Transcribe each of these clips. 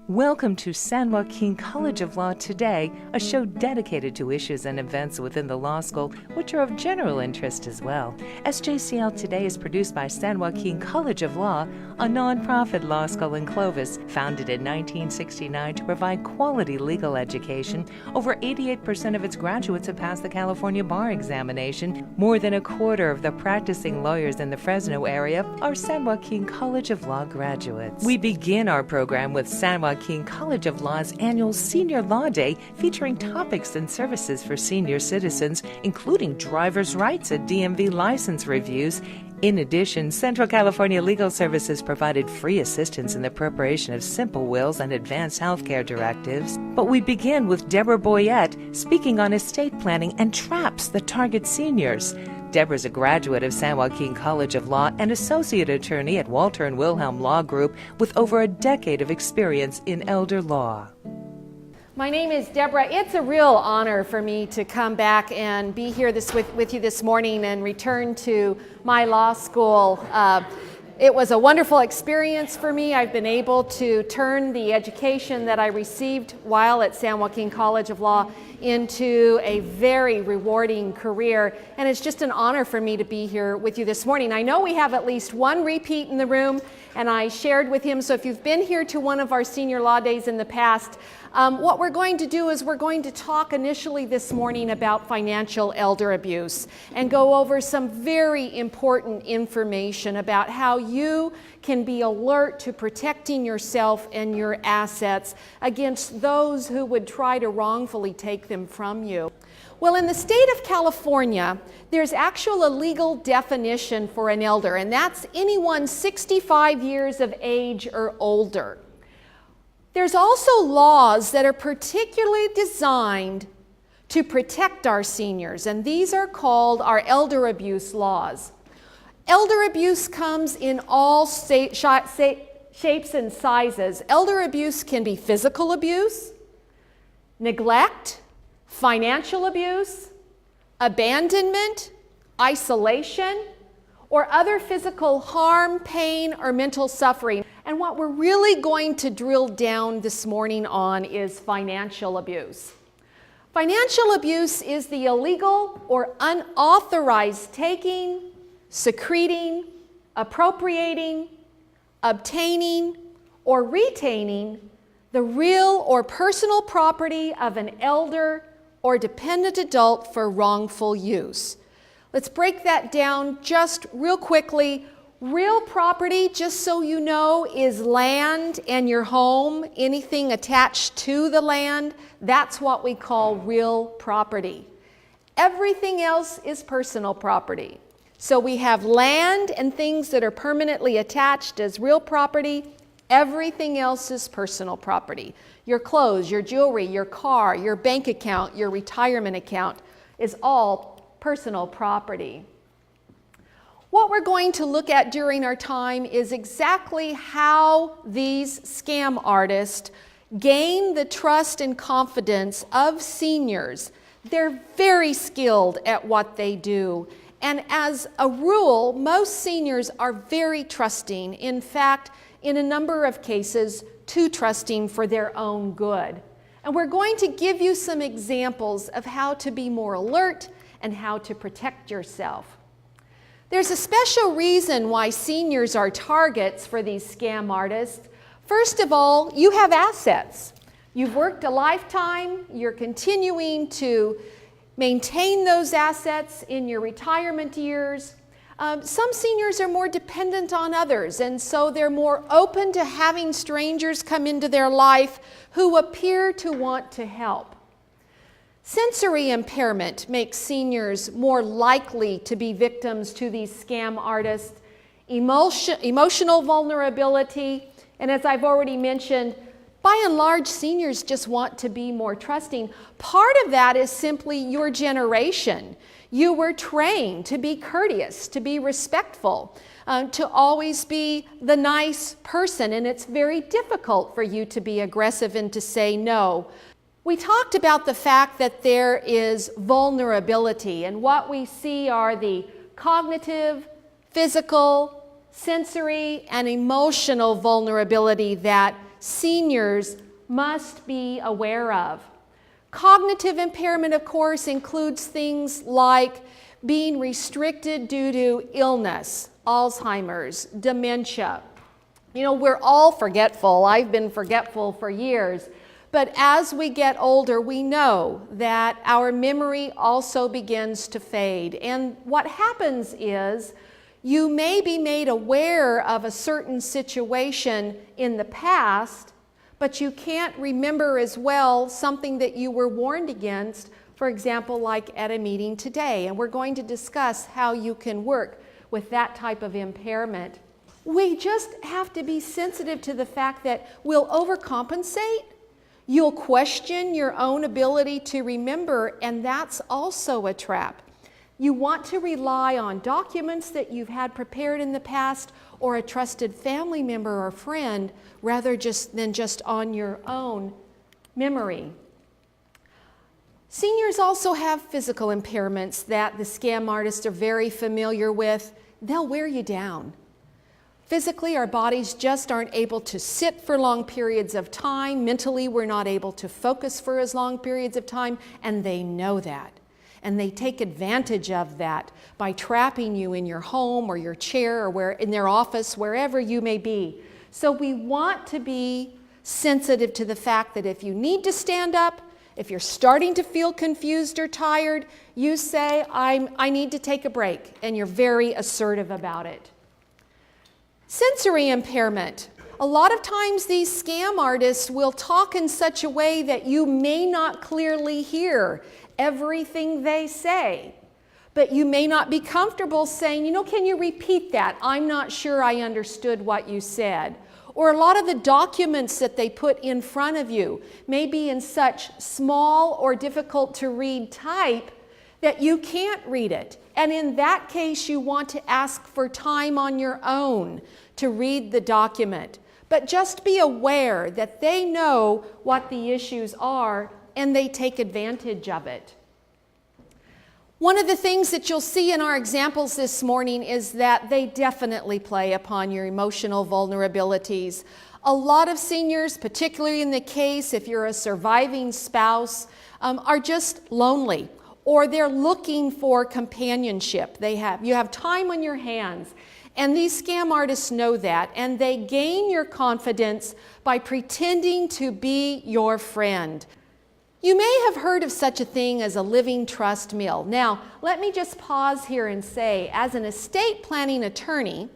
Welcome to San Joaquin College of Law Today, a show dedicated to issues and events within the law school, which are of general interest as well. SJCL Today is produced by San Joaquin College of Law, a nonprofit law school in Clovis, founded in 1969 to provide quality legal education. Over 88% of its graduates have passed the California bar examination. More than a quarter of the practicing lawyers in the Fresno area are San Joaquin College of Law graduates. We begin our program with San Joaquin College of Law's annual Senior Law Day, featuring topics and services for senior citizens, including driver's rights and DMV license reviews. In addition, Central California Legal Services provided free assistance in the preparation of simple wills and advanced healthcare directives. But we begin with Deborah Boyette speaking on estate planning and traps that target seniors. Deborah's a graduate of San Joaquin College of Law and associate attorney at Walter & Wilhelm Law Group with over a decade of experience in elder law. My name is Deborah. It's a real honor for me to come back and be here with you this morning and return to my law school. It was a wonderful experience for me. I've been able to turn the education that I received while at San Joaquin College of Law into a very rewarding career, and it's just an honor for me to be here with you this morning. I know we have at least one repeat in the room, and I shared with him, so if you've been here to one of our senior law days in the past, what we're going to do is we're going to talk initially this morning about financial elder abuse and go over some very important information about how you can be alert to protecting yourself and your assets against those who would try to wrongfully take them from you. Well, in the state of California, there's actual a legal definition for an elder, and that's anyone 65 years of age or older. There's also laws that are particularly designed to protect our seniors, and these are called our elder abuse laws. Elder abuse comes in all shapes and sizes. Elder abuse can be physical abuse, neglect, financial abuse, abandonment, isolation, or other physical harm, pain, or mental suffering. And what we're really going to drill down this morning on is financial abuse. Financial abuse is the illegal or unauthorized taking, secreting, appropriating, obtaining, or retaining the real or personal property of an elder or dependent adult for wrongful use. Let's break that down just real quickly. Real property, just so you know, is land and your home, anything attached to the land. That's what we call real property. Everything else is personal property. So we have land and things that are permanently attached as real property. Everything else is personal property. Your clothes, your jewelry, your car, your bank account, your retirement account is all personal property. What we're going to look at during our time is exactly how these scam artists gain the trust and confidence of seniors. They're very skilled at what they do. And as a rule, most seniors are very trusting. In fact, in a number of cases, too trusting for their own good. And we're going to give you some examples of how to be more alert and how to protect yourself. There's a special reason why seniors are targets for these scam artists. First of all, you have assets. You've worked a lifetime. You're continuing to maintain those assets in your retirement years. Some seniors are more dependent on others, and so they're more open to having strangers come into their life who appear to want to help. Sensory impairment makes seniors more likely to be victims to these scam artists. Emotional vulnerability, and as I've already mentioned, by and large, seniors just want to be more trusting. Part of that is simply your generation. You were trained to be courteous, to be respectful, to always be the nice person, and it's very difficult for you to be aggressive and to say no. We talked about the fact that there is vulnerability, and what we see are the cognitive, physical, sensory, and emotional vulnerability that seniors must be aware of. Cognitive impairment, of course, includes things like being restricted due to illness, Alzheimer's, dementia. You know, we're all forgetful. I've been forgetful for years. But as we get older, we know that our memory also begins to fade. And what happens is you may be made aware of a certain situation in the past, but you can't remember as well something that you were warned against, for example, like at a meeting today. And we're going to discuss how you can work with that type of impairment. We just have to be sensitive to the fact that we'll overcompensate. You'll question your own ability to remember, and that's also a trap. You want to rely on documents that you've had prepared in the past or a trusted family member or friend rather than just on your own memory. Seniors also have physical impairments that the scam artists are very familiar with. They'll wear you down. Physically, our bodies just aren't able to sit for long periods of time. Mentally, we're not able to focus for as long periods of time, and they know that. And they take advantage of that by trapping you in your home or your chair or in their office, wherever you may be. So we want to be sensitive to the fact that if you need to stand up, if you're starting to feel confused or tired, you say, I need to take a break, and you're very assertive about it. Sensory impairment. A lot of times these scam artists will talk in such a way that you may not clearly hear everything they say, but you may not be comfortable saying, can you repeat that? I'm not sure I understood what you said. Or a lot of the documents that they put in front of you may be in such small or difficult to read type that you can't read it. And in that case, you want to ask for time on your own to read the document. But just be aware that they know what the issues are and they take advantage of it. One of the things that you'll see in our examples this morning is that they definitely play upon your emotional vulnerabilities. A lot of seniors, particularly in the case if you're a surviving spouse, are just lonely, or they're looking for companionship. You have time on your hands. And these scam artists know that, and they gain your confidence by pretending to be your friend. You may have heard of such a thing as a living trust will. Now, let me just pause here and say, as an estate planning attorney,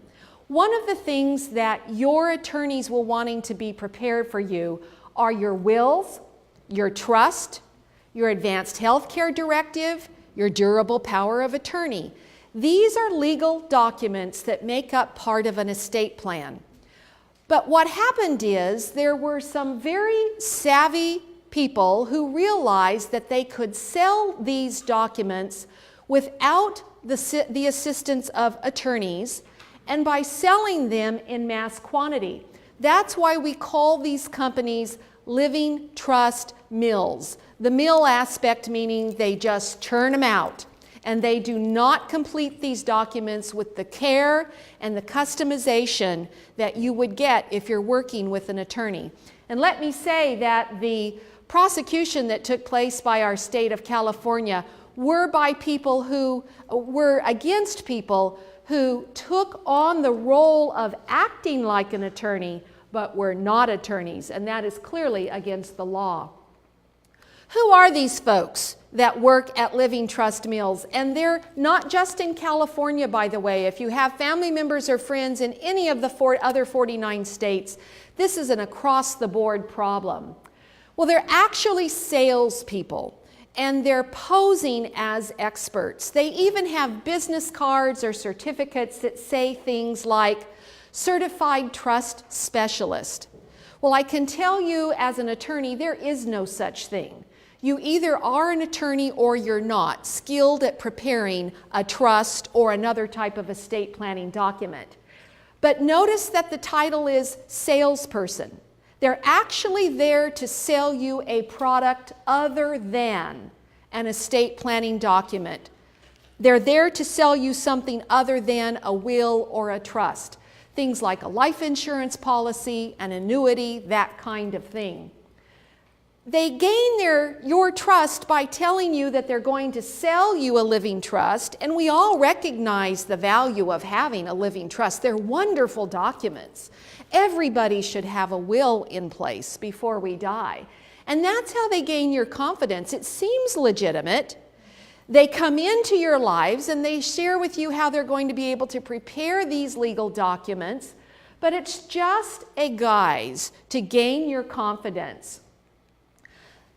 one of the things that your attorneys will wanting to be prepared for you are your wills, your trust, your advanced health care directive, your durable power of attorney. These are legal documents that make up part of an estate plan. But what happened is there were some very savvy people who realized that they could sell these documents without the assistance of attorneys and by selling them in mass quantity. That's why we call these companies living trust mills. The mill aspect meaning they just churn them out. And they do not complete these documents with the care and the customization that you would get if you're working with an attorney. And let me say that the prosecution that took place by our state of California were by people who were against people who took on the role of acting like an attorney but were not attorneys, and that is clearly against the law. Who are these folks that work at living trust mills? And they're not just in California, by the way. If you have family members or friends in any of the other 49 states, this is an across-the-board problem. Well, they're actually salespeople, and they're posing as experts. They even have business cards or certificates that say things like Certified Trust Specialist. Well, I can tell you as an attorney, there is no such thing. You either are an attorney or you're not skilled at preparing a trust or another type of estate planning document. But notice that the title is salesperson. They're actually there to sell you a product other than an estate planning document. They're there to sell you something other than a will or a trust. things like a life insurance policy, an annuity, that kind of thing. They gain your trust by telling you that they're going to sell you a living trust, and we all recognize the value of having a living trust. They're wonderful documents. Everybody should have a will in place before we die. And that's how they gain your confidence. It seems legitimate. They come into your lives and they share with you how they're going to be able to prepare these legal documents, but it's just a guise to gain your confidence.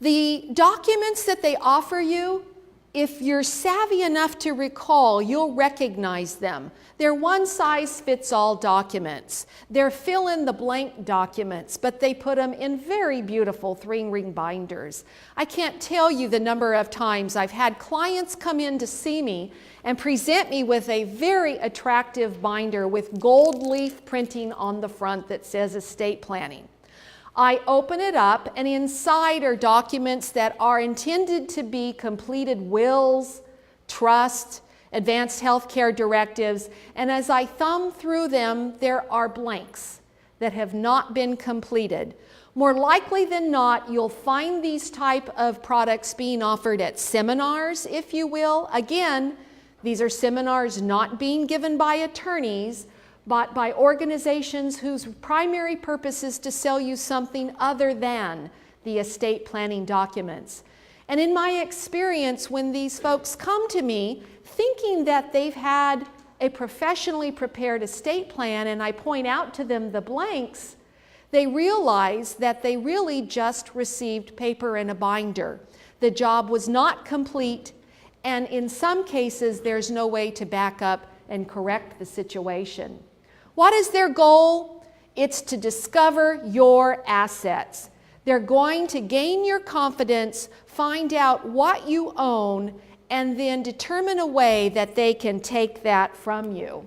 The documents that they offer you, if you're savvy enough to recall, you'll recognize them. They're one-size-fits-all documents. They're fill-in-the-blank documents, but they put them in very beautiful 3-ring binders. I can't tell you the number of times I've had clients come in to see me and present me with a very attractive binder with gold leaf printing on the front that says estate planning. I open it up, and inside are documents that are intended to be completed wills, trusts, advanced health care directives, and as I thumb through them, there are blanks that have not been completed. More likely than not, you'll find these type of products being offered at seminars, if you will. Again, these are seminars not being given by attorneys, but by organizations whose primary purpose is to sell you something other than the estate planning documents. And in my experience, when these folks come to me thinking that they've had a professionally prepared estate plan and I point out to them the blanks, they realize that they really just received paper and a binder. The job was not complete, and in some cases there's no way to back up and correct the situation. What is their goal? It's to discover your assets. They're going to gain your confidence, find out what you own, and then determine a way that they can take that from you.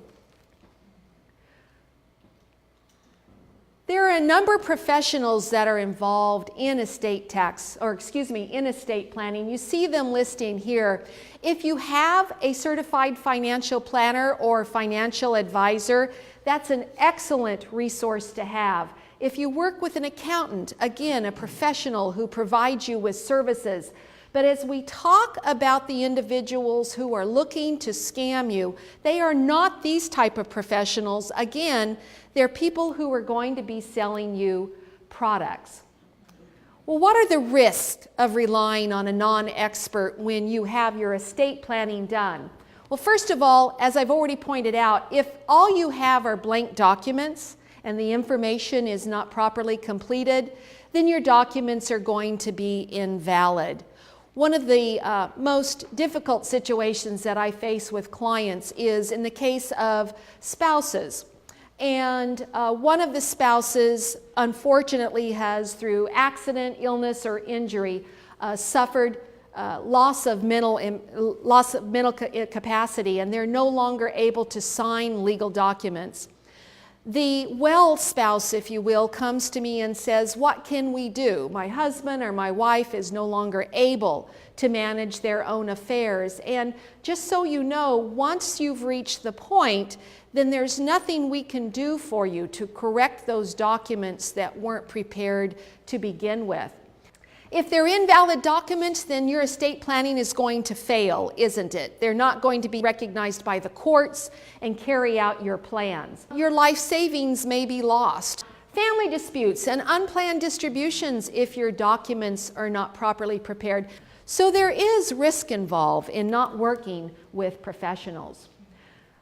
There are a number of professionals that are involved in estate planning. You see them listing here. If you have a certified financial planner or financial advisor, that's an excellent resource to have. If you work with an accountant, again, a professional who provides you with services. But as we talk about the individuals who are looking to scam you, they are not these type of professionals. Again, they're people who are going to be selling you products. Well, what are the risks of relying on a non-expert when you have your estate planning done? Well, first of all, as I've already pointed out, if all you have are blank documents and the information is not properly completed, then your documents are going to be invalid. One of the most difficult situations that I face with clients is in the case of spouses. And one of the spouses, unfortunately, has, through accident, illness, or injury, suffered loss of mental capacity, and they're no longer able to sign legal documents. The well spouse, if you will, comes to me and says, what can we do? My husband or my wife is no longer able to manage their own affairs. And just so you know, once you've reached the point, then there's nothing we can do for you to correct those documents that weren't prepared to begin with. If they're invalid documents, then your estate planning is going to fail, isn't it? They're not going to be recognized by the courts and carry out your plans. Your life savings may be lost. Family disputes and unplanned distributions if your documents are not properly prepared. So there is risk involved in not working with professionals.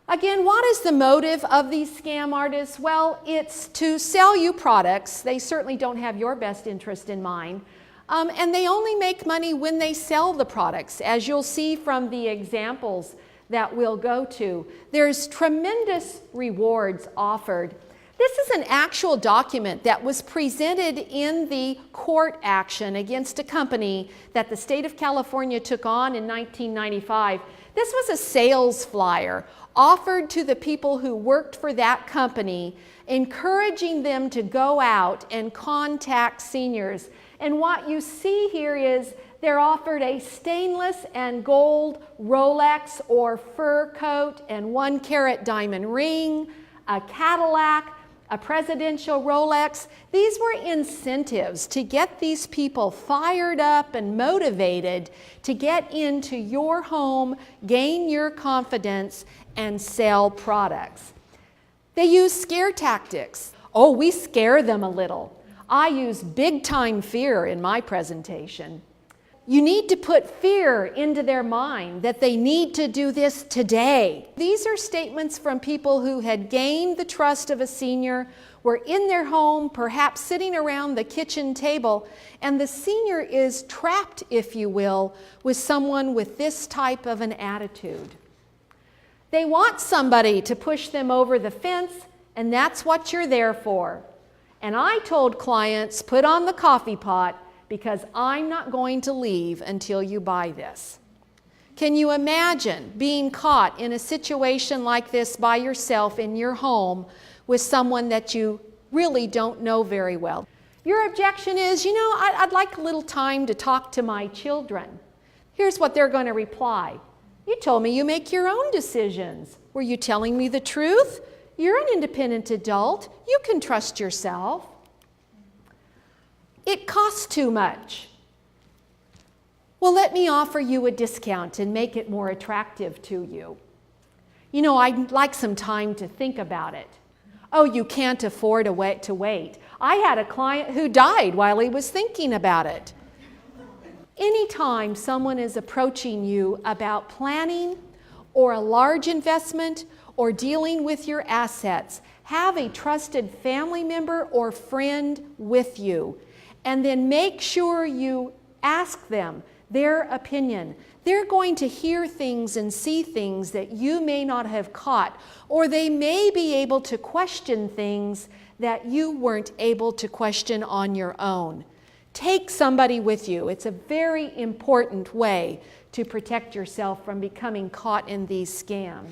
Again, what is the motive of these scam artists? Well, it's to sell you products. They certainly don't have your best interest in mind. And they only make money when they sell the products, as you'll see from the examples that we'll go to. There's tremendous rewards offered. This is an actual document that was presented in the court action against a company that the state of California took on in 1995. This was a sales flyer offered to the people who worked for that company, encouraging them to go out and contact seniors. And what you see here is they're offered a stainless and gold Rolex or fur coat and 1-carat diamond ring, a Cadillac, a presidential Rolex. These were incentives to get these people fired up and motivated to get into your home, gain your confidence, and sell products. They use scare tactics. Oh, we scare them a little. I use big time fear in my presentation. You need to put fear into their mind that they need to do this today. These are statements from people who had gained the trust of a senior, were in their home, perhaps sitting around the kitchen table, and the senior is trapped, if you will, with someone with this type of an attitude. They want somebody to push them over the fence, and that's what you're there for. And I told clients, put on the coffee pot, because I'm not going to leave until you buy this. Can you imagine being caught in a situation like this by yourself in your home with someone that you really don't know very well? Your objection is, I'd like a little time to talk to my children. Here's what they're going to reply. You told me you make your own decisions. Were you telling me the truth? You're an independent adult. You can trust yourself. It costs too much. Well, let me offer you a discount and make it more attractive to you. I'd like some time to think about it. Oh, you can't afford to wait. I had a client who died while he was thinking about it. Anytime someone is approaching you about planning or a large investment or dealing with your assets, have a trusted family member or friend with you. And then make sure you ask them their opinion. They're going to hear things and see things that you may not have caught, or they may be able to question things that you weren't able to question on your own. Take somebody with you. It's a very important way to protect yourself from becoming caught in these scams.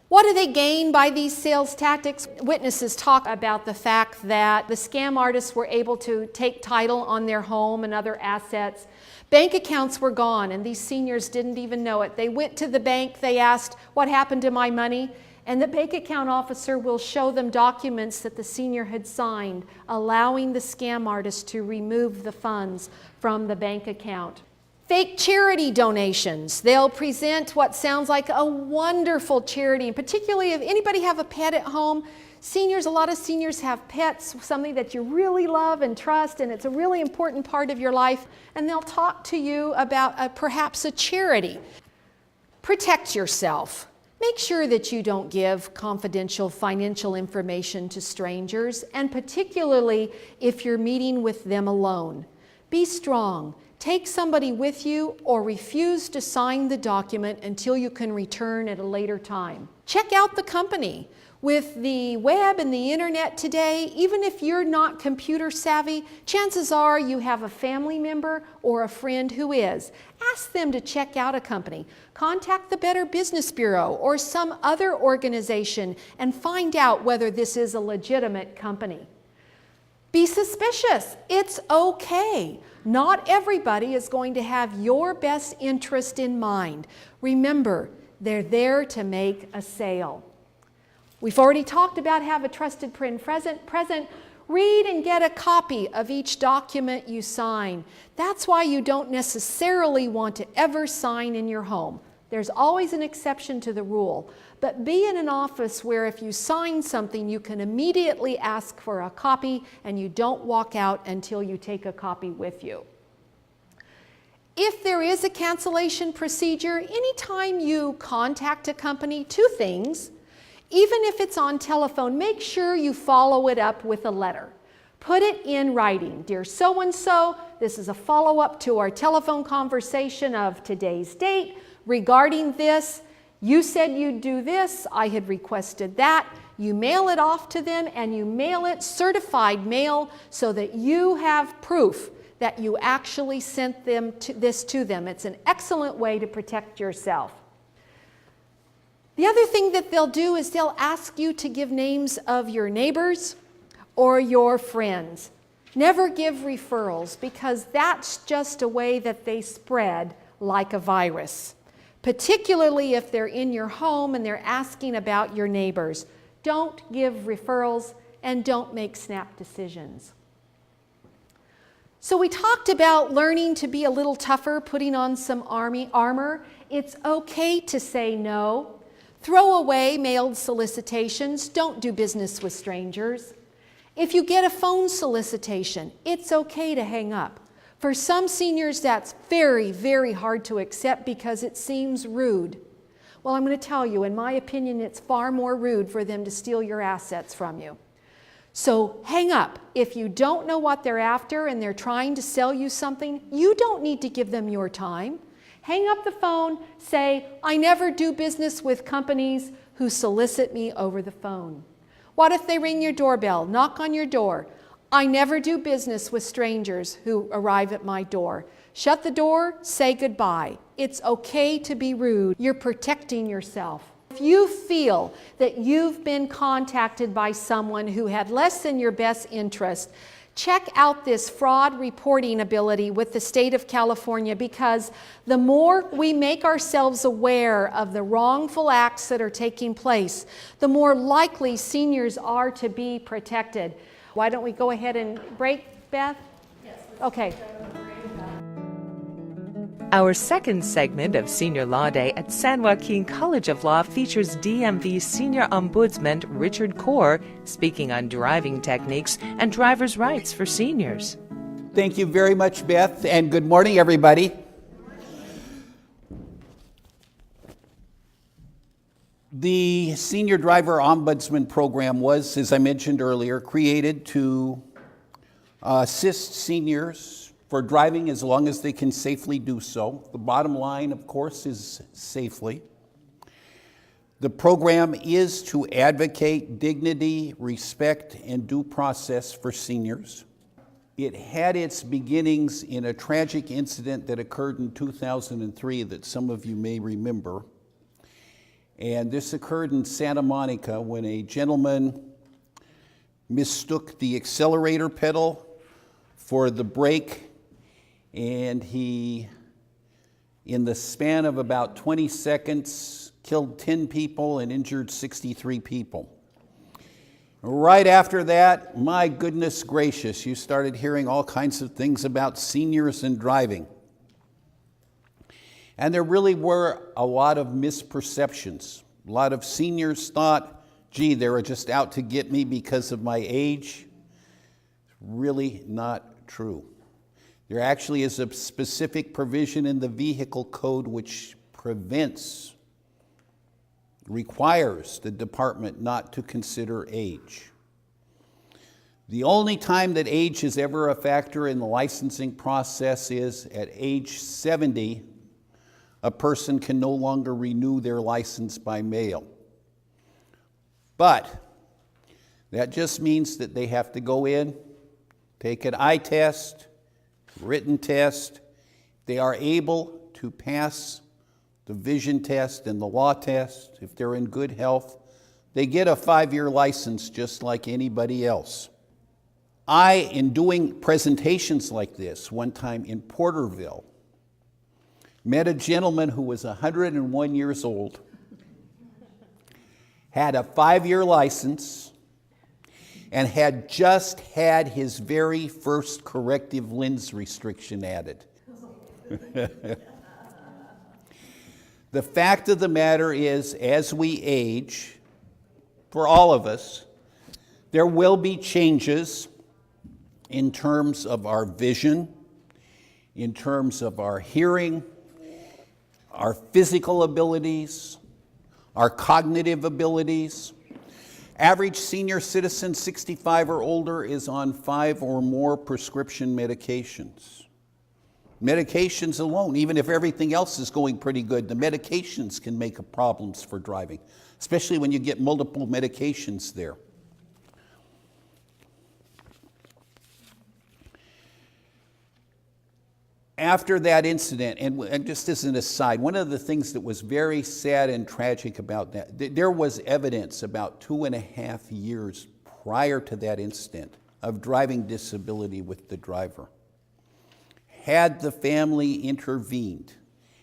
What do they gain by these sales tactics? Witnesses talk about the fact that the scam artists were able to take title on their home and other assets. Bank accounts were gone, and these seniors didn't even know it. They went to the bank, they asked, what happened to my money? And the bank account officer will show them documents that the senior had signed, allowing the scam artist to remove the funds from the bank account. Fake charity donations. They'll present what sounds like a wonderful charity, and particularly if anybody have a pet at home. Seniors, a lot of seniors have pets, something that you really love and trust, and it's a really important part of your life, and they'll talk to you about perhaps a charity. Protect yourself. Make sure that you don't give confidential financial information to strangers, and particularly if you're meeting with them alone. Be strong. Take somebody with you or refuse to sign the document until you can return at a later time. Check out the company. With the web and the internet today, even if you're not computer savvy, chances are you have a family member or a friend who is. Ask them to check out a company. Contact the Better Business Bureau or some other organization and find out whether this is a legitimate company. Be suspicious. It's okay. Not everybody is going to have your best interest in mind. Remember, they're there to make a sale. We've already talked about have a trusted friend present. Read and get a copy of each document you sign. That's why you don't necessarily want to ever sign in your home. There's always an exception to the rule. But be in an office where if you sign something, you can immediately ask for a copy and you don't walk out until you take a copy with you. If there is a cancellation procedure, anytime you contact a company, two things. Even if it's on telephone, make sure you follow it up with a letter. Put it in writing. Dear so-and-so, this is a follow-up to our telephone conversation of today's date regarding this. You said you'd do this. I had requested that. You mail it off to them and you mail it certified mail so that you have proof that you actually sent this to them. It's an excellent way to protect yourself. The other thing that they'll do is they'll ask you to give names of your neighbors or your friends. Never give referrals because that's just a way that they spread like a virus. Particularly if they're in your home and they're asking about your neighbors. Don't give referrals and don't make snap decisions. So we talked about learning to be a little tougher, putting on some armor. It's okay to say no. Throw away mailed solicitations. Don't do business with strangers. If you get a phone solicitation, it's okay to hang up. For some seniors, that's very, very hard to accept because it seems rude. Well, I'm going to tell you, in my opinion, it's far more rude for them to steal your assets from you. So hang up. If you don't know what they're after and they're trying to sell you something, you don't need to give them your time. Hang up the phone, say, I never do business with companies who solicit me over the phone. What if they ring your doorbell, knock on your door? I never do business with strangers who arrive at my door. Shut the door, say goodbye. It's okay to be rude. You're protecting yourself. If you feel that you've been contacted by someone who had less than your best interest, check out this fraud reporting ability with the state of California, because the more we make ourselves aware of the wrongful acts that are taking place, the more likely seniors are to be protected. Why don't we go ahead and break, Beth? Yes. Okay. Our second segment of Senior Law Day at San Joaquin College of Law features DMV Senior Ombudsman Richard Kaur speaking on driving techniques and driver's rights for seniors. Thank you very much, Beth, and good morning, everybody. The Senior Driver Ombudsman Program was, as I mentioned earlier, created to assist seniors for driving as long as they can safely do so. The bottom line, of course, is safely. The program is to advocate dignity, respect, and due process for seniors. It had its beginnings in a tragic incident that occurred in 2003 that some of you may remember. And this occurred in Santa Monica when a gentleman mistook the accelerator pedal for the brake, and he, in the span of about 20 seconds, killed 10 people and injured 63 people. Right after that, my goodness gracious, you started hearing all kinds of things about seniors and driving. And there really were a lot of misperceptions. A lot of seniors thought, gee, they were just out to get me because of my age. Really not true. There actually is a specific provision in the vehicle code which requires the department not to consider age. The only time that age is ever a factor in the licensing process is at age 70, a person can no longer renew their license by mail. But that just means that they have to go in, take an eye test, written test. They are able to pass the vision test and the law test. If they're in good health, they get a 5-year license just like anybody else. In doing presentations like this, one time in Porterville, met a gentleman who was 101 years old, had a 5-year license, and had just had his very first corrective lens restriction added. The fact of the matter is, as we age, for all of us, there will be changes in terms of our vision, in terms of our hearing, our physical abilities, our cognitive abilities. Average senior citizen 65 or older is on 5 or more prescription medications. Medications alone, even if everything else is going pretty good, the medications can make problems for driving, especially when you get multiple medications there. After that incident, and just as an aside, one of the things that was very sad and tragic about that, there was evidence about 2.5 years prior to that incident of driving disability with the driver. Had the family intervened,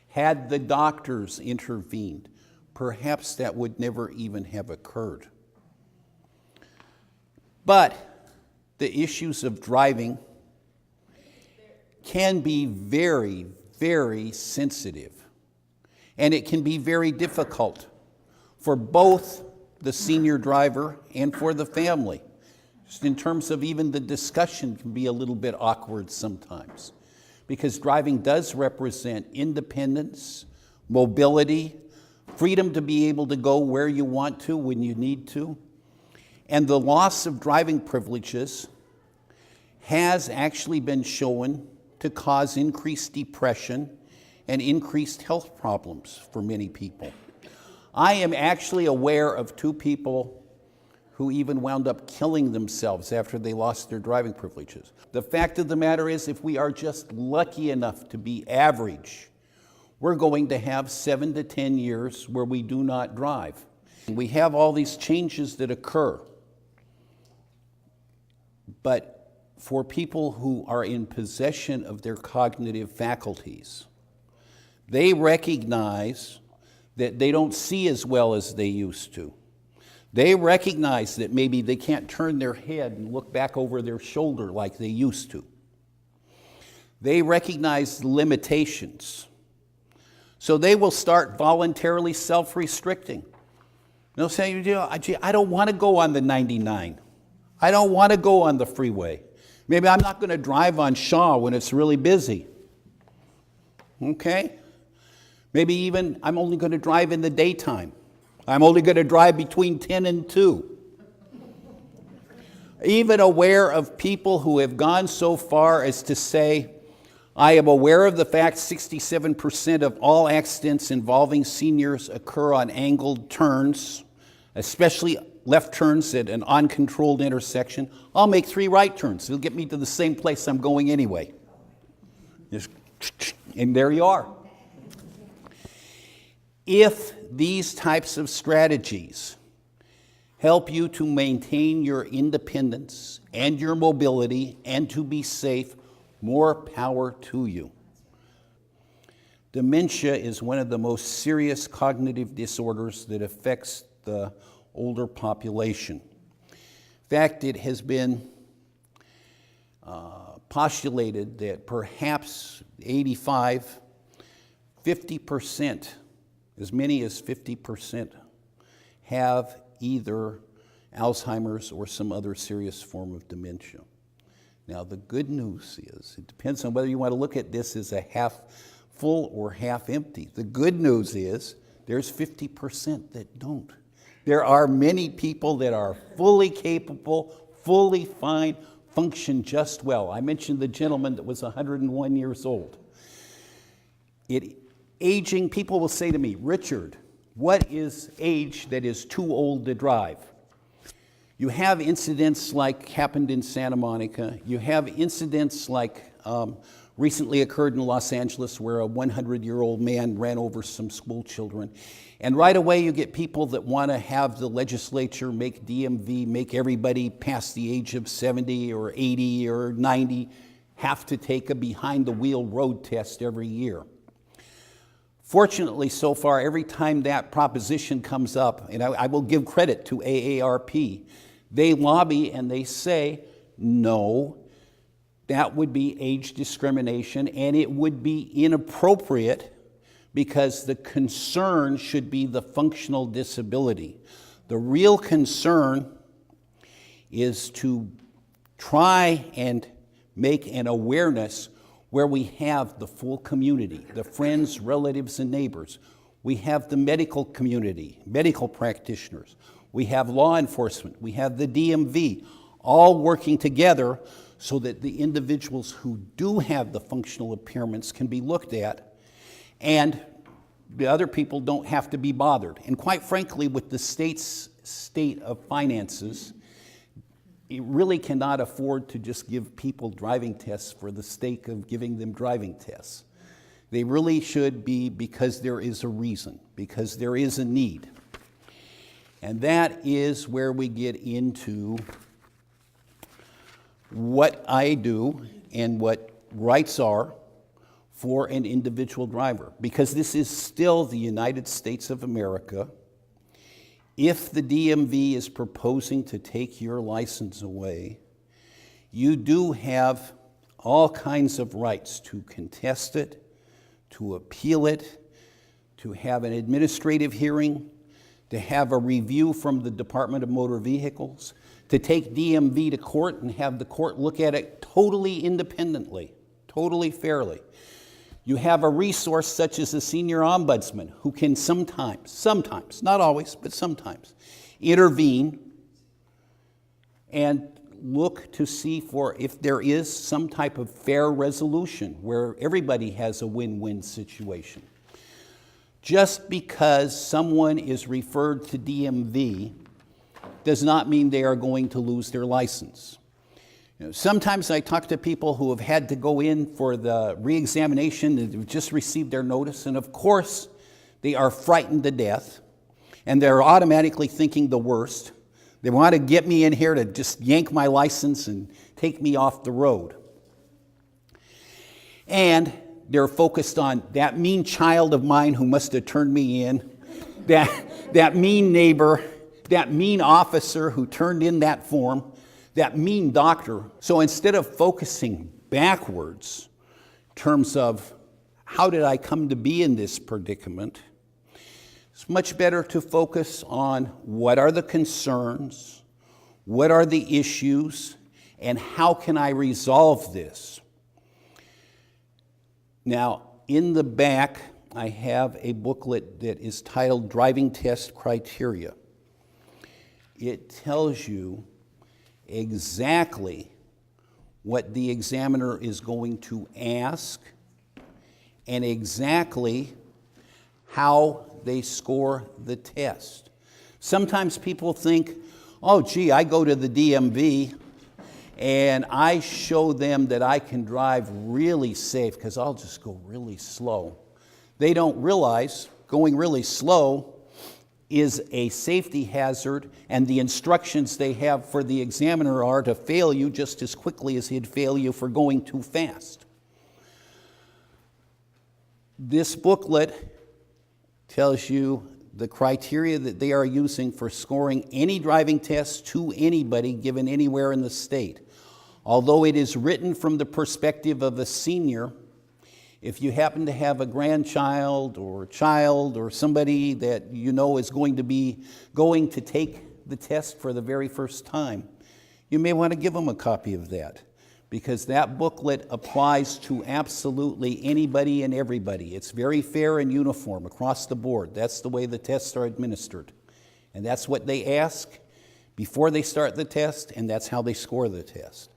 had the doctors intervened, perhaps that would never even have occurred. But the issues of driving can be very, very sensitive. And it can be very difficult for both the senior driver and for the family. Just in terms of even the discussion can be a little bit awkward sometimes. Because driving does represent independence, mobility, freedom to be able to go where you want to when you need to. And the loss of driving privileges has actually been shown to cause increased depression and increased health problems for many people. I am actually aware of 2 people who even wound up killing themselves after they lost their driving privileges. The fact of the matter is, if we are just lucky enough to be average, we're going to have 7 to 10 years where we do not drive. And we have all these changes that occur. But for people who are in possession of their cognitive faculties, they recognize that they don't see as well as they used to. They recognize that maybe they can't turn their head and look back over their shoulder like they used to. They recognize limitations. So they will start voluntarily self-restricting. They'll say, I don't want to go on the 99. I don't want to go on the freeway. Maybe I'm not going to drive on Shaw when it's really busy. Okay? Maybe even I'm only going to drive in the daytime. I'm only going to drive between 10 and 2. Even aware of people who have gone so far as to say, I am aware of the fact 67% of all accidents involving seniors occur on angled turns, especially left turns at an uncontrolled intersection. I'll make 3 right turns. It'll get me to the same place I'm going anyway. And there you are. If these types of strategies help you to maintain your independence and your mobility and to be safe, more power to you. Dementia is one of the most serious cognitive disorders that affects the older population. In fact, it has been postulated that perhaps 50%, as many as 50% have either Alzheimer's or some other serious form of dementia. Now, the good news is, it depends on whether you want to look at this as a half full or half empty. The good news is there's 50% that don't. There are many people that are fully capable, fully fine, function just well. I mentioned the gentleman that was 101 years old. Aging, people will say to me, Richard, what is age that is too old to drive? You have incidents like happened in Santa Monica. You have incidents like recently occurred in Los Angeles where a 100-year-old man ran over some school children. And right away you get people that want to have the legislature make DMV, make everybody past the age of 70 or 80 or 90 have to take a behind-the-wheel road test every year. Fortunately, so far, every time that proposition comes up, and I will give credit to AARP, they lobby and they say, no, that would be age discrimination and it would be inappropriate because the concern should be the functional disability. The real concern is to try and make an awareness where we have the full community, the friends, relatives, and neighbors. We have the medical community, medical practitioners. We have law enforcement. We have the DMV, all working together so that the individuals who do have the functional impairments can be looked at and the other people don't have to be bothered. And quite frankly, with the state's state of finances, it really cannot afford to just give people driving tests for the sake of giving them driving tests. They really should be because there is a reason, because there is a need. And that is where we get into what I do and what rights are for an individual driver. Because this is still the United States of America, if the DMV is proposing to take your license away, you do have all kinds of rights to contest it, to appeal it, to have an administrative hearing, to have a review from the Department of Motor Vehicles, to take DMV to court and have the court look at it totally independently, totally fairly. You have a resource such as the senior ombudsman who can sometimes, not always, but sometimes, intervene and look to see for if there is some type of fair resolution where everybody has a win-win situation. Just because someone is referred to DMV does not mean they are going to lose their license. Sometimes I talk to people who have had to go in for the re-examination and have just received their notice, and of course they are frightened to death and they're automatically thinking the worst. They want to get me in here to just yank my license and take me off the road. And they're focused on that mean child of mine who must have turned me in, that mean neighbor, that mean officer who turned in that form, that mean doctor. So instead of focusing backwards in terms of how did I come to be in this predicament, it's much better to focus on what are the concerns, what are the issues, and how can I resolve this? Now, in the back, I have a booklet that is titled Driving Test Criteria. It tells you exactly what the examiner is going to ask and exactly how they score the test. Sometimes people think, oh gee, I go to the DMV and I show them that I can drive really safe because I'll just go really slow. They don't realize going really slow is a safety hazard, and the instructions they have for the examiner are to fail you just as quickly as he'd fail you for going too fast. This booklet tells you the criteria that they are using for scoring any driving test to anybody given anywhere in the state. Although it is written from the perspective of a senior, if you happen to have a grandchild or child or somebody that you know is going to take the test for the very first time, you may want to give them a copy of that, because that booklet applies to absolutely anybody and everybody. It's very fair and uniform across the board. That's the way the tests are administered. And that's what they ask before they start the test, and that's how they score the test.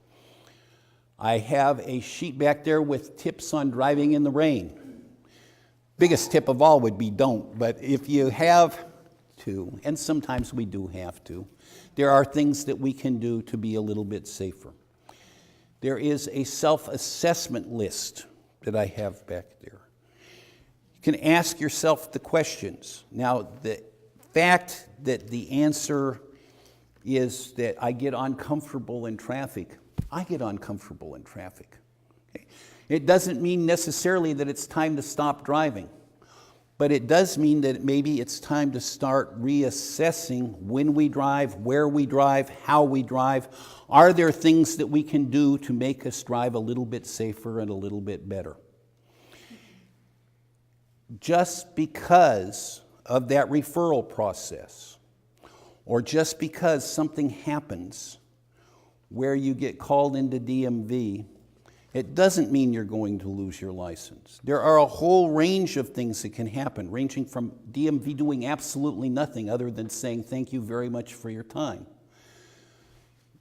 I have a sheet back there with tips on driving in the rain. Biggest tip of all would be don't, but if you have to, and sometimes we do have to, there are things that we can do to be a little bit safer. There is a self-assessment list that I have back there. You can ask yourself the questions. Now, the fact that the answer is that I get uncomfortable in traffic, I get uncomfortable in traffic. Okay? It doesn't mean necessarily that it's time to stop driving, but it does mean that maybe it's time to start reassessing when we drive, where we drive, how we drive. Are there things that we can do to make us drive a little bit safer and a little bit better? Just because of that referral process, or just because something happens where you get called into DMV, it doesn't mean you're going to lose your license. There are a whole range of things that can happen, ranging from DMV doing absolutely nothing other than saying thank you very much for your time.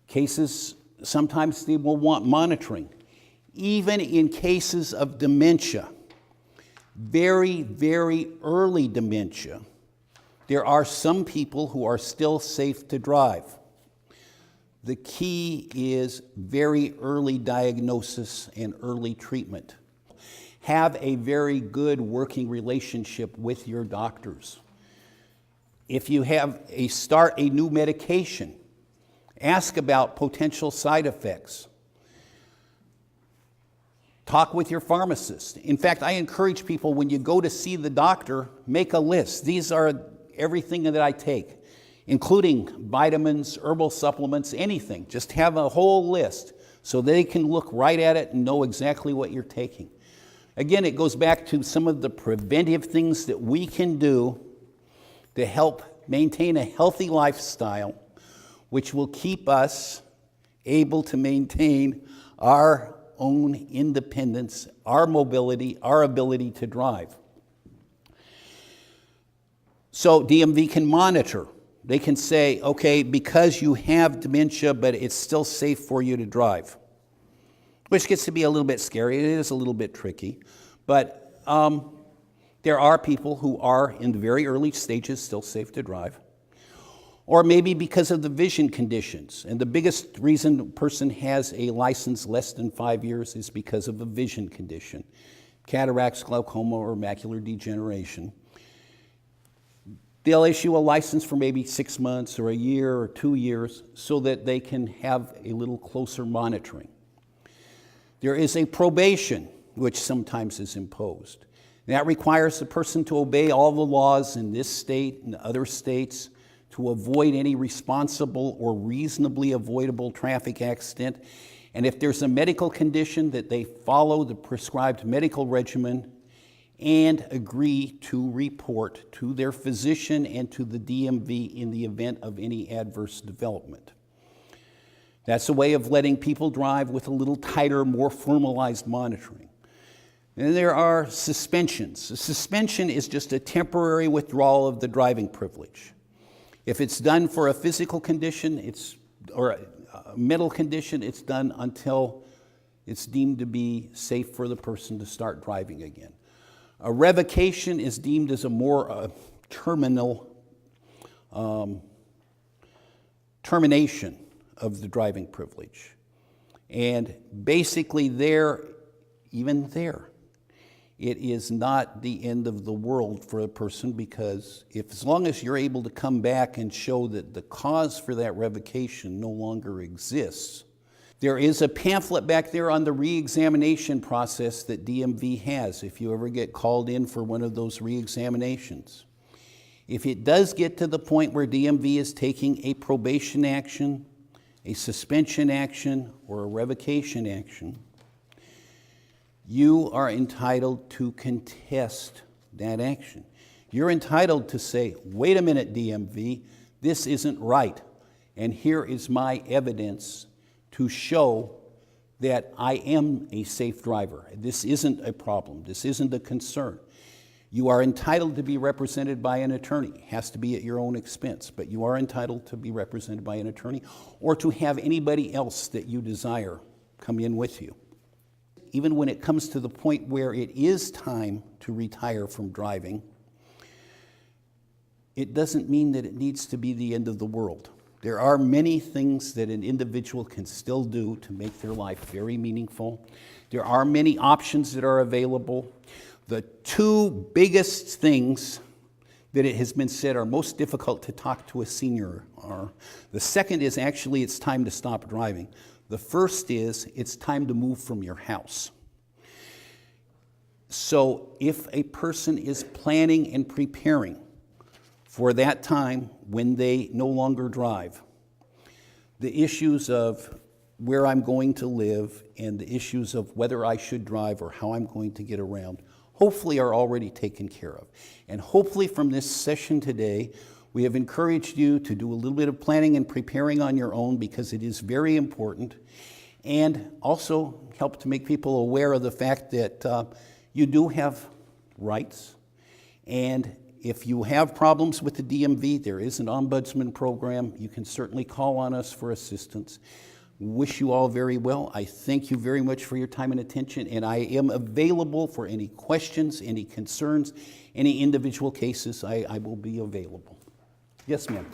Cases, sometimes they will want monitoring. Even in cases of dementia, very, very early dementia, there are some people who are still safe to drive. The key is very early diagnosis and early treatment. Have a very good working relationship with your doctors. If you start a new medication, ask about potential side effects. Talk with your pharmacist. In fact, I encourage people, when you go to see the doctor, make a list. These are everything that I take. including vitamins, herbal supplements, anything. Just have a whole list so they can look right at it and know exactly what you're taking. Again, it goes back to some of the preventive things that we can do to help maintain a healthy lifestyle, which will keep us able to maintain our own independence, our mobility, our ability to drive. So DMV can monitor. They can say, okay, because you have dementia, but it's still safe for you to drive, which gets to be a little bit scary. It is a little bit tricky, but there are people who are in the very early stages still safe to drive, or maybe because of the vision conditions. And the biggest reason a person has a license less than 5 years is because of a vision condition, cataracts, glaucoma, or macular degeneration. They'll issue a license for maybe 6 months or a year or 2 years so that they can have a little closer monitoring. There is a probation, which sometimes is imposed. That requires the person to obey all the laws in this state and other states to avoid any responsible or reasonably avoidable traffic accident. And if there's a medical condition, that they follow the prescribed medical regimen and agree to report to their physician and to the DMV in the event of any adverse development. That's a way of letting people drive with a little tighter, more formalized monitoring. And there are suspensions. A suspension is just a temporary withdrawal of the driving privilege. If it's done for a physical condition, or a mental condition, it's done until it's deemed to be safe for the person to start driving again. A revocation is deemed as a more termination of the driving privilege. And basically even there, it is not the end of the world for a person, because as long as you're able to come back and show that the cause for that revocation no longer exists. There is a pamphlet back there on the re-examination process that DMV has if you ever get called in for one of those re-examinations. If it does get to the point where DMV is taking a probation action, a suspension action, or a revocation action, you are entitled to contest that action. You're entitled to say, wait a minute, DMV, this isn't right, and here is my evidence to show that I am a safe driver. This isn't a problem. This isn't a concern. You are entitled to be represented by an attorney. It has to be at your own expense, but you are entitled to be represented by an attorney or to have anybody else that you desire come in with you. Even when it comes to the point where it is time to retire from driving, it doesn't mean that it needs to be the end of the world. There are many things that an individual can still do to make their life very meaningful. There are many options that are available. The two biggest things that it has been said are most difficult to talk to a senior are, the second is actually it's time to stop driving. The first is it's time to move from your house. So if a person is planning and preparing for that time when they no longer drive, the issues of where I'm going to live and the issues of whether I should drive or how I'm going to get around hopefully are already taken care of. And hopefully from this session today, we have encouraged you to do a little bit of planning and preparing on your own, because it is very important, and also help to make people aware of the fact that you do have rights. And if you have problems with the DMV, there is an ombudsman program. You can certainly call on us for assistance. Wish you all very well. I thank you very much for your time and attention, and I am available for any questions, any concerns, any individual cases. I will be available. Yes, ma'am.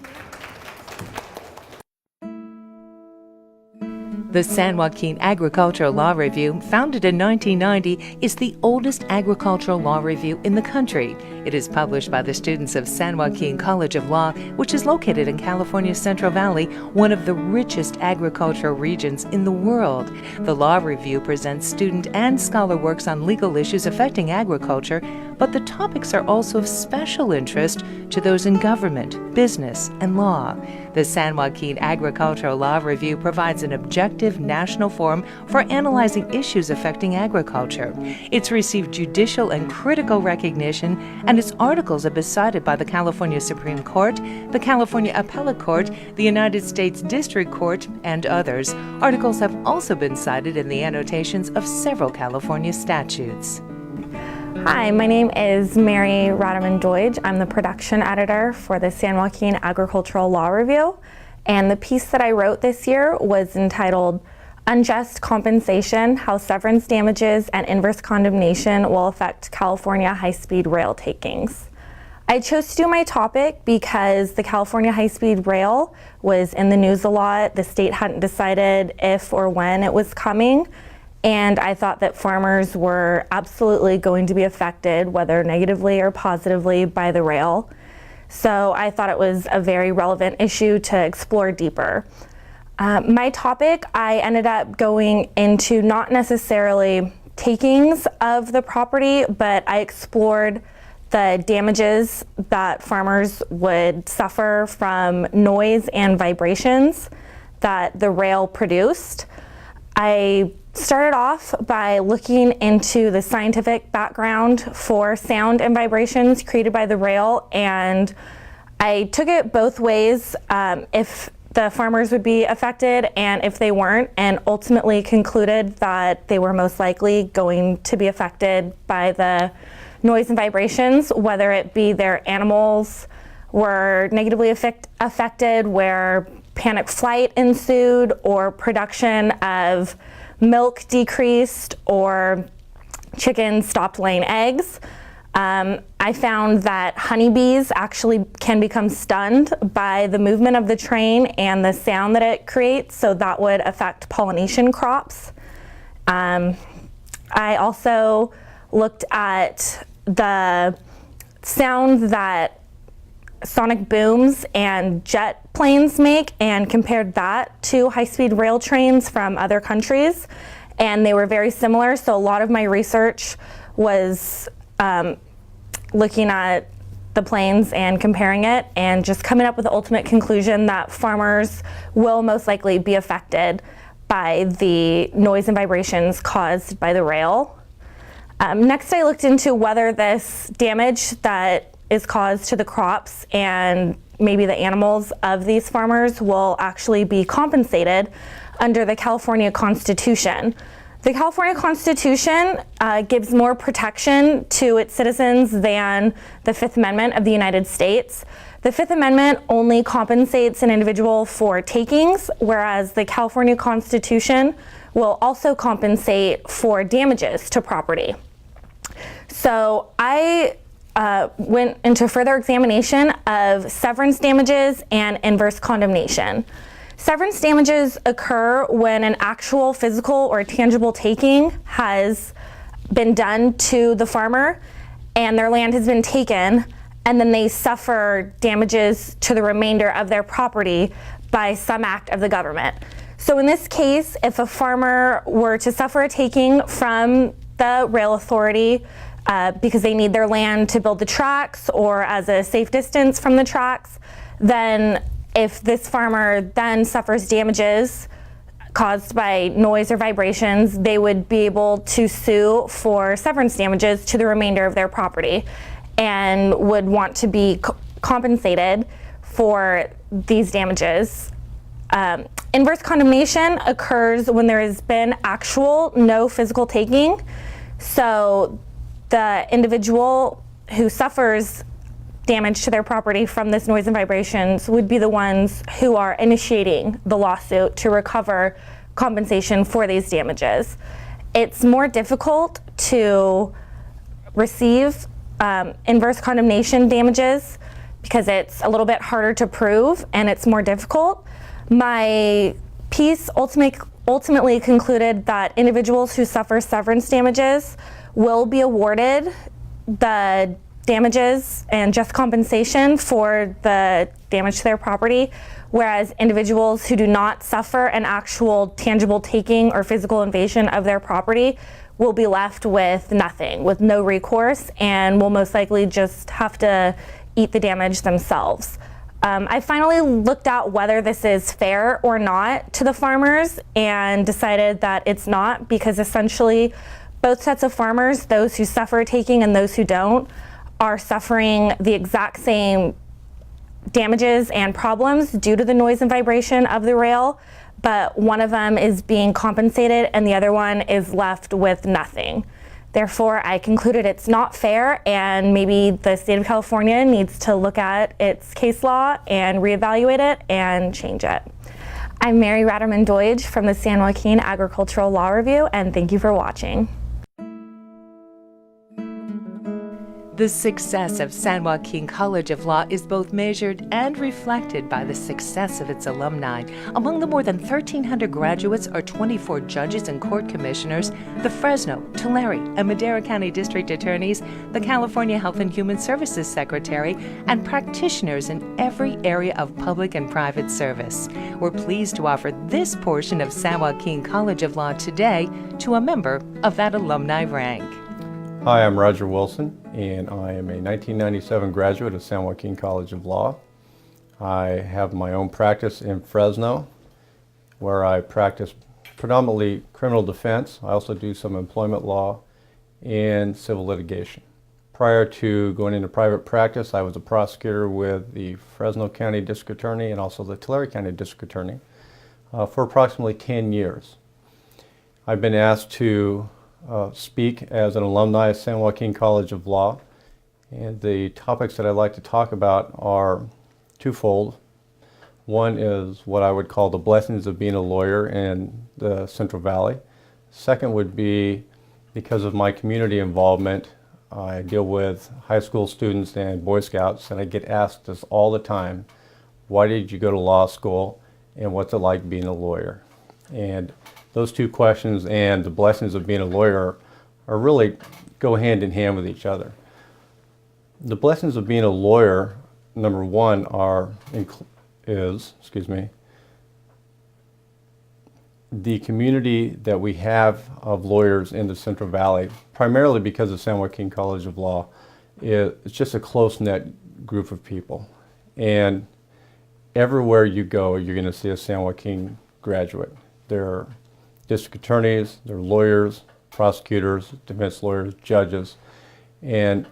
The San Joaquin Agricultural Law Review, founded in 1990, is the oldest agricultural law review in the country. It is published by the students of San Joaquin College of Law, which is located in California's Central Valley, one of the richest agricultural regions in the world. The Law Review presents student and scholar works on legal issues affecting agriculture, but the topics are also of special interest to those in government, business, and law. The San Joaquin Agricultural Law Review provides an objective national forum for analyzing issues affecting agriculture. It's received judicial and critical recognition, and its articles have been cited by the California Supreme Court, the California Appellate Court, the United States District Court, and others. Articles have also been cited in the annotations of several California statutes. Hi, my name is Mary Rademan-Deutsch. I'm the production editor for the San Joaquin Agricultural Law Review, and the piece that I wrote this year was entitled Unjust Compensation: How Severance Damages and Inverse Condemnation Will Affect California High-Speed Rail Takings. I chose to do my topic because the California high-speed rail was in the news a lot. The state hadn't decided if or when it was coming, and I thought that farmers were absolutely going to be affected, whether negatively or positively, by the rail. So I thought it was a very relevant issue to explore deeper. My topic, I ended up going into not necessarily takings of the property, but I explored the damages that farmers would suffer from noise and vibrations that the rail produced. I started off by looking into the scientific background for sound and vibrations created by the rail, and I took it both ways, if the farmers would be affected and if they weren't, and ultimately concluded that they were most likely going to be affected by the noise and vibrations, whether it be their animals were negatively affected, where panic flight ensued, or production of milk decreased, or chickens stopped laying eggs. I found that honeybees actually can become stunned by the movement of the train and the sound that it creates, so that would affect pollination crops. I also looked at the sound that sonic booms and jet planes make and compared that to high-speed rail trains from other countries, and they were very similar. So a lot of my research was looking at the planes and comparing it, and just coming up with the ultimate conclusion that farmers will most likely be affected by the noise and vibrations caused by the rail. Next, I looked into whether this damage that is caused to the crops and maybe the animals of these farmers will actually be compensated under the California Constitution. The California Constitution gives more protection to its citizens than the Fifth Amendment of the United States. The Fifth Amendment only compensates an individual for takings, whereas the California Constitution will also compensate for damages to property. So I went into further examination of severance damages and inverse condemnation. Severance damages occur when an actual physical or tangible taking has been done to the farmer and their land has been taken, and then they suffer damages to the remainder of their property by some act of the government. So in this case, if a farmer were to suffer a taking from the rail authority because they need their land to build the tracks or as a safe distance from the tracks, then if this farmer then suffers damages caused by noise or vibrations, they would be able to sue for severance damages to the remainder of their property and would want to be compensated for these damages. Inverse condemnation occurs when there has been actual no physical taking. So the individual who suffers damage to their property from this noise and vibrations would be the ones who are initiating the lawsuit to recover compensation for these damages. It's more difficult to receive inverse condemnation damages because it's a little bit harder to prove and it's more difficult. My piece ultimately concluded that individuals who suffer severance damages will be awarded the damages and just compensation for the damage to their property, whereas individuals who do not suffer an actual tangible taking or physical invasion of their property will be left with nothing, with no recourse, and will most likely just have to eat the damage themselves. I finally looked at whether this is fair or not to the farmers and decided that it's not, because essentially both sets of farmers, those who suffer taking and those who don't, are suffering the exact same damages and problems due to the noise and vibration of the rail, but one of them is being compensated and the other one is left with nothing. Therefore, I concluded it's not fair, and maybe the state of California needs to look at its case law and reevaluate it and change it. I'm Mary Ratterman-Deutsch from the San Joaquin Agricultural Law Review, and thank you for watching. The success of San Joaquin College of Law is both measured and reflected by the success of its alumni. Among the more than 1,300 graduates are 24 judges and court commissioners, the Fresno, Tulare, and Madera County District Attorneys, the California Health and Human Services Secretary, and practitioners in every area of public and private service. We're pleased to offer this portion of San Joaquin College of Law today to a member of that alumni rank. Hi, I'm Roger Wilson, and I am a 1997 graduate of San Joaquin College of Law. I have my own practice in Fresno, where I practice predominantly criminal defense. I also do some employment law and civil litigation. Prior to going into private practice, I was a prosecutor with the Fresno County District Attorney and also the Tulare County District Attorney for approximately 10 years. I've been asked to speak as an alumni of San Joaquin College of Law, and the topics that I'd like to talk about are twofold. One is what I would call the blessings of being a lawyer in the Central Valley. Second would be, because of my community involvement, I deal with high school students and Boy Scouts, and I get asked this all the time: why did you go to law school, and what's it like being a lawyer? And those two questions and the blessings of being a lawyer are really go hand in hand with each other. The blessings of being a lawyer, number one, is the community that we have of lawyers in the Central Valley, primarily because of San Joaquin College of Law. It's just a close-knit group of people. And everywhere you go, you're going to see a San Joaquin graduate. They're district attorneys, they're lawyers, prosecutors, defense lawyers, judges, and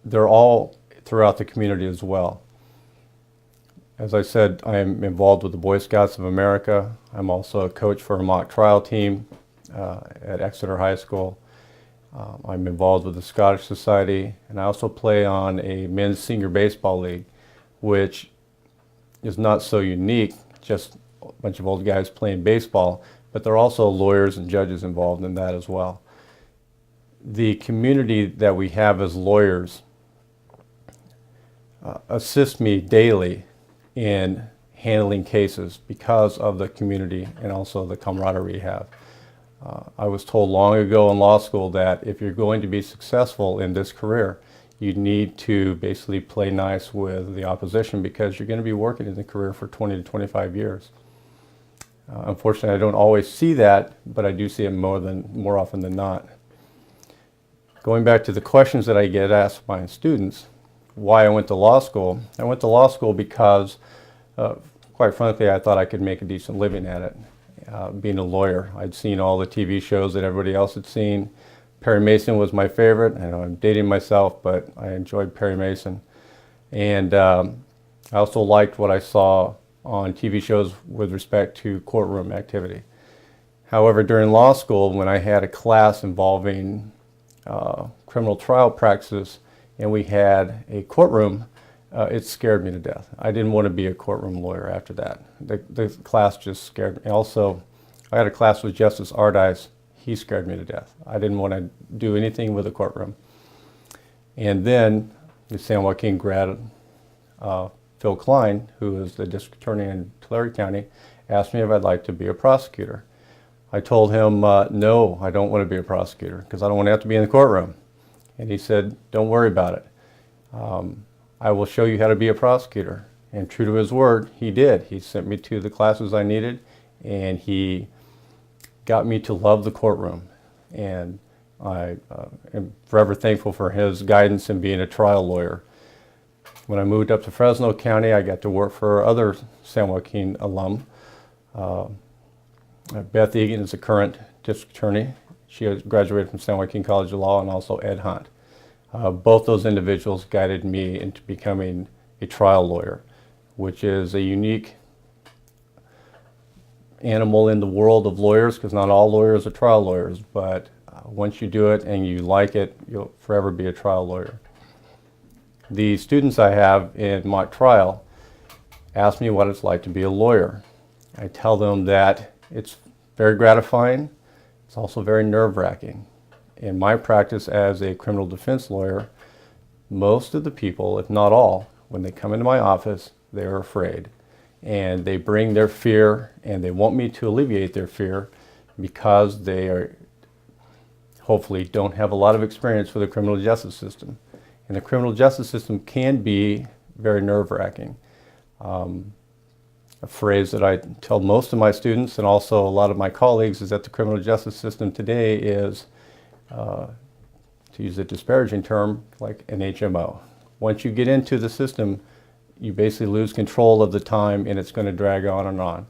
they're all throughout the community as well. As I said, I am involved with the Boy Scouts of America. I'm also a coach for a mock trial team at Exeter High School. I'm involved with the Scottish Society, and I also play on a men's senior baseball league, which is not so unique, just a bunch of old guys playing baseball, but there are also lawyers and judges involved in that as well. The community that we have as lawyers assists me daily in handling cases because of the community and also the camaraderie we have. I was told long ago in law school that if you're going to be successful in this career, you need to basically play nice with the opposition, because you're going to be working in the career for 20 to 25 years. Unfortunately, I don't always see that, but I do see it more often than not. Going back to the questions that I get asked by students, why I went to law school. I went to law school because, quite frankly, I thought I could make a decent living at it. Being a lawyer, I'd seen all the TV shows that everybody else had seen. Perry Mason was my favorite. I know I'm dating myself, but I enjoyed Perry Mason. And I also liked what I saw on TV shows with respect to courtroom activity. However, during law school, when I had a class involving criminal trial practices and we had a courtroom, it scared me to death. I didn't want to be a courtroom lawyer after that. The class just scared me. Also, I had a class with Justice Ardice. He scared me to death. I didn't want to do anything with a courtroom. And then the San Joaquin grad, Phil Klein, who is the district attorney in Tulare County, asked me if I'd like to be a prosecutor. I told him, no, I don't want to be a prosecutor because I don't want to have to be in the courtroom. And he said, don't worry about it. I will show you how to be a prosecutor. And true to his word, he did. He sent me to the classes I needed, and he got me to love the courtroom. And I am forever thankful for his guidance in being a trial lawyer. When I moved up to Fresno County, I got to work for other San Joaquin alum. Beth Egan is the current district attorney. She graduated from San Joaquin College of Law, and also Ed Hunt. Both those individuals guided me into becoming a trial lawyer, which is a unique animal in the world of lawyers, because not all lawyers are trial lawyers, but once you do it and you like it, you'll forever be a trial lawyer. The students I have in mock trial ask me what it's like to be a lawyer. I tell them that it's very gratifying. It's also very nerve-wracking. In my practice as a criminal defense lawyer, most of the people, if not all, when they come into my office, they're afraid. And they bring their fear, and they want me to alleviate their fear because they hopefully don't have a lot of experience with the criminal justice system. And the criminal justice system can be very nerve-wracking. A phrase that I tell most of my students and also a lot of my colleagues is that the criminal justice system today is, to use a disparaging term, like an HMO. Once you get into the system, you basically lose control of the time, and it's going to drag on and on.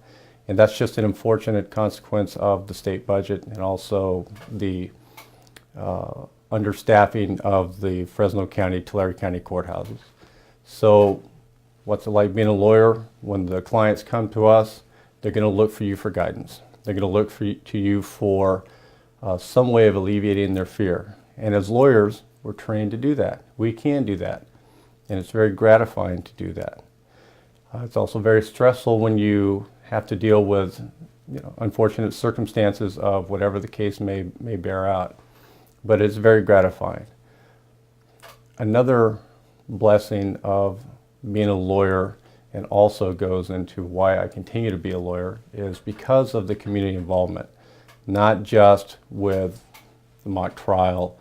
And that's just an unfortunate consequence of the state budget and also the understaffing of the Fresno County, Tulare County courthouses. So what's it like being a lawyer? When the clients come to us, they're going to look for you for guidance. They're going to look to you for some way of alleviating their fear. And as lawyers, we're trained to do that. We can do that. And it's very gratifying to do that. It's also very stressful when you have to deal with unfortunate circumstances of whatever the case may bear out. But it's very gratifying. Another blessing of being a lawyer, and also goes into why I continue to be a lawyer, is because of the community involvement. Not just with the mock trial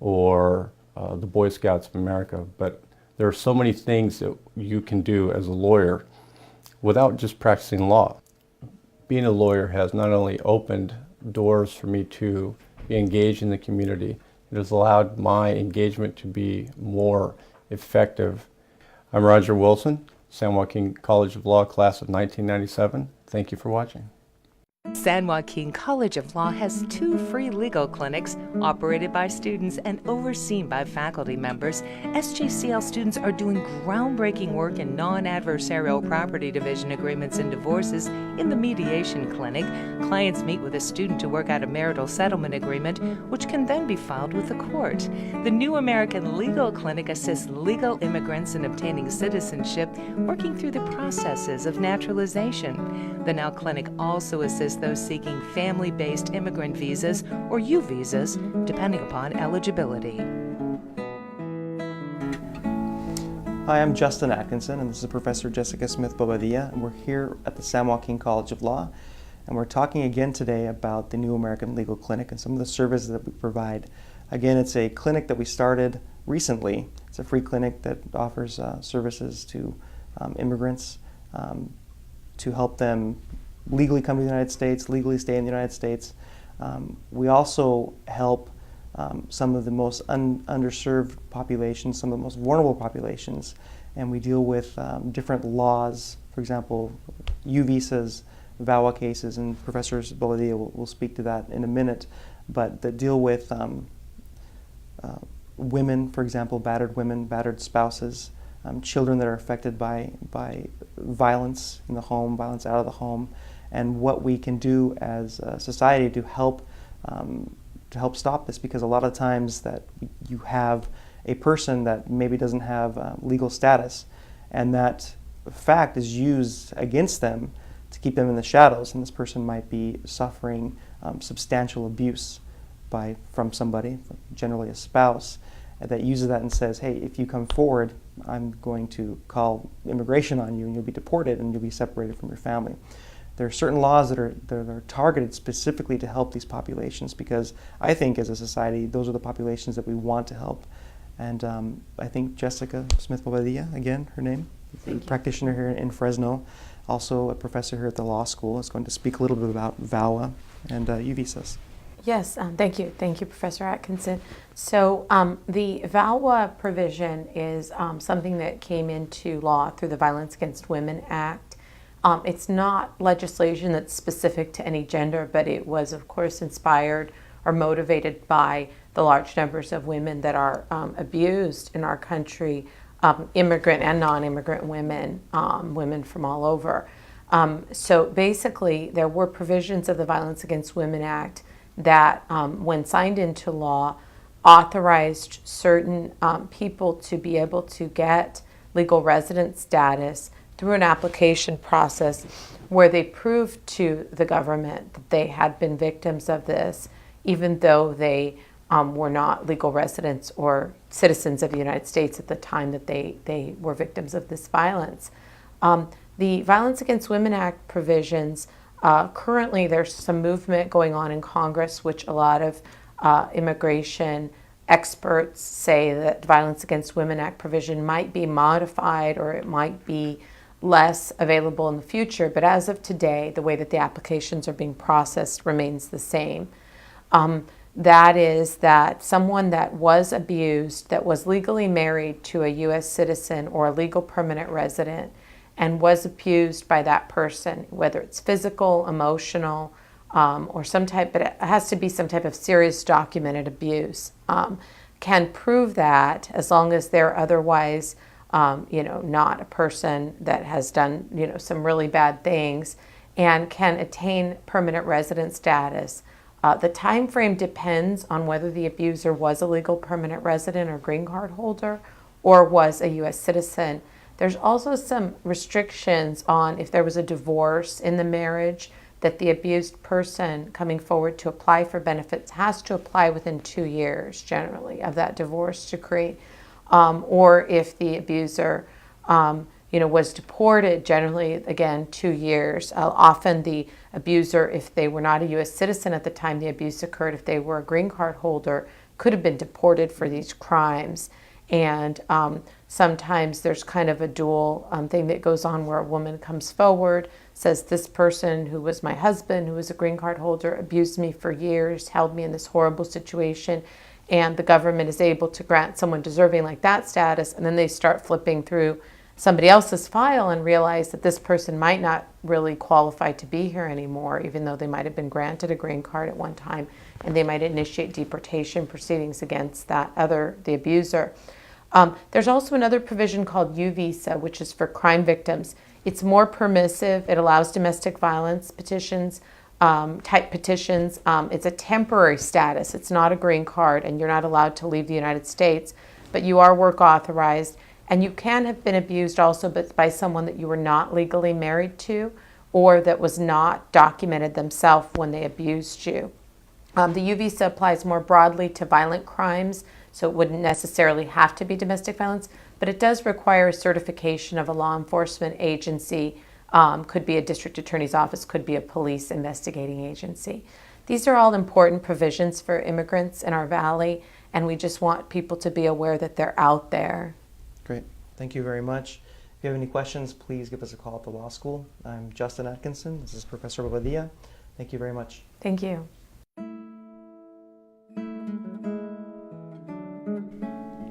or the Boy Scouts of America, but there are so many things that you can do as a lawyer without just practicing law. Being a lawyer has not only opened doors for me to be engaged in the community, it has allowed my engagement to be more effective. I'm Roger Wilson, San Joaquin College of Law, class of 1997. Thank you for watching. San Joaquin College of Law has 2 free legal clinics operated by students and overseen by faculty members. SJCL students are doing groundbreaking work in non-adversarial property division agreements and divorces in the mediation clinic. Clients meet with a student to work out a marital settlement agreement, which can then be filed with the court. The New American Legal Clinic assists legal immigrants in obtaining citizenship, working through the processes of naturalization. The Now Clinic also assists those seeking family-based immigrant visas or U visas, depending upon eligibility. Hi, I'm Justin Atkinson, and this is Professor Jessica Smith-Bobadilla, and we're here at the San Joaquin College of Law, and we're talking again today about the New American Legal Clinic and some of the services that we provide. Again, it's a clinic that we started recently. It's a free clinic that offers services to immigrants to help them legally come to the United States, legally stay in the United States. We also help some of the most underserved populations, some of the most vulnerable populations, and we deal with different laws, for example, U visas, VAWA cases, and Professor Bobadilla will speak to that in a minute, but that deal with women, for example, women, battered spouses, children that are affected by violence in the home, violence out of the home, and what we can do as a society to help stop this, because a lot of times that you have a person that maybe doesn't have legal status, and that fact is used against them to keep them in the shadows, and this person might be suffering substantial abuse from somebody, generally a spouse, that uses that and says, hey, if you come forward, I'm going to call immigration on you and you'll be deported and you'll be separated from your family. There are certain laws that are targeted specifically to help these populations, because I think as a society, those are the populations that we want to help. And I think Jessica Smith-Bobadilla, again, her name, a practitioner here in Fresno, also a professor here at the law school, is going to speak a little bit about VAWA and U visas. Yes, thank you. Thank you, Professor Atkinson. So the VAWA provision is something that came into law through the Violence Against Women Act. It's not legislation that's specific to any gender, but it was, of course, inspired or motivated by the large numbers of women that are abused in our country, immigrant and non-immigrant women, women from all over. So basically, there were provisions of the Violence Against Women Act that, when signed into law, authorized certain people to be able to get legal resident status through an application process where they proved to the government that they had been victims of this, even though they were not legal residents or citizens of the United States at the time that they were victims of this violence. The Violence Against Women Act provisions, currently there's some movement going on in Congress, which a lot of immigration experts say that the Violence Against Women Act provision might be modified or it might be less available in the future. But as of today, the way that the applications are being processed remains the same. That is that someone that was abused, that was legally married to a U.S. citizen or a legal permanent resident, and was abused by that person, whether it's physical, emotional, or some type, but it has to be some type of serious documented abuse, can prove that as long as they're otherwise, not a person that has done, some really bad things, and can attain permanent resident status. The time frame depends on whether the abuser was a legal permanent resident or green card holder or was a U.S. citizen. There's also some restrictions on if there was a divorce in the marriage, that the abused person coming forward to apply for benefits has to apply within 2 years, generally, of that divorce decree. Or if the abuser, was deported, generally, again, 2 years. Often the abuser, if they were not a U.S. citizen at the time the abuse occurred, if they were a green card holder, could have been deported for these crimes. And sometimes there's kind of a dual thing that goes on where a woman comes forward, says, this person who was my husband, who was a green card holder, abused me for years, held me in this horrible situation, and the government is able to grant someone deserving like that status, and then they start flipping through somebody else's file and realize that this person might not really qualify to be here anymore, even though they might have been granted a green card at one time, and they might initiate deportation proceedings against the abuser. There's also another provision called U visa, which is for crime victims. It's more permissive. It allows domestic violence petitions, type petitions. It's a temporary status. It's not a green card, and you're not allowed to leave the United States, but you are work authorized. And you can have been abused also by someone that you were not legally married to or that was not documented themselves when they abused you. The U visa applies more broadly to violent crimes, so it wouldn't necessarily have to be domestic violence, but it does require a certification of a law enforcement agency, could be a district attorney's office, could be a police investigating agency. These are all important provisions for immigrants in our valley, and we just want people to be aware that they're out there. Great. Thank you very much. If you have any questions, please give us a call at the law school. I'm Justin Atkinson. This is Professor Bobadilla. Thank you very much. Thank you.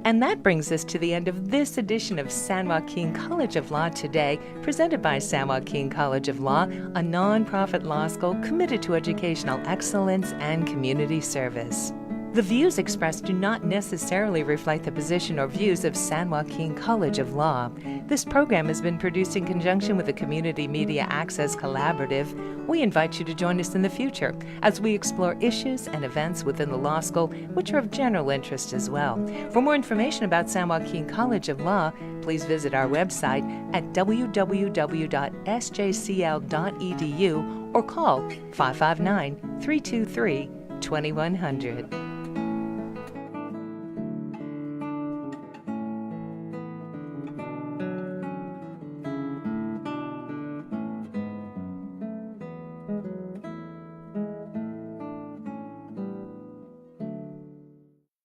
And that brings us to the end of this edition of San Joaquin College of Law Today, presented by San Joaquin College of Law, a nonprofit law school committed to educational excellence and community service. The views expressed do not necessarily reflect the position or views of San Joaquin College of Law. This program has been produced in conjunction with the Community Media Access Collaborative. We invite you to join us in the future as we explore issues and events within the law school which are of general interest as well. For more information about San Joaquin College of Law, please visit our website at www.sjcl.edu or call 559-323-2100.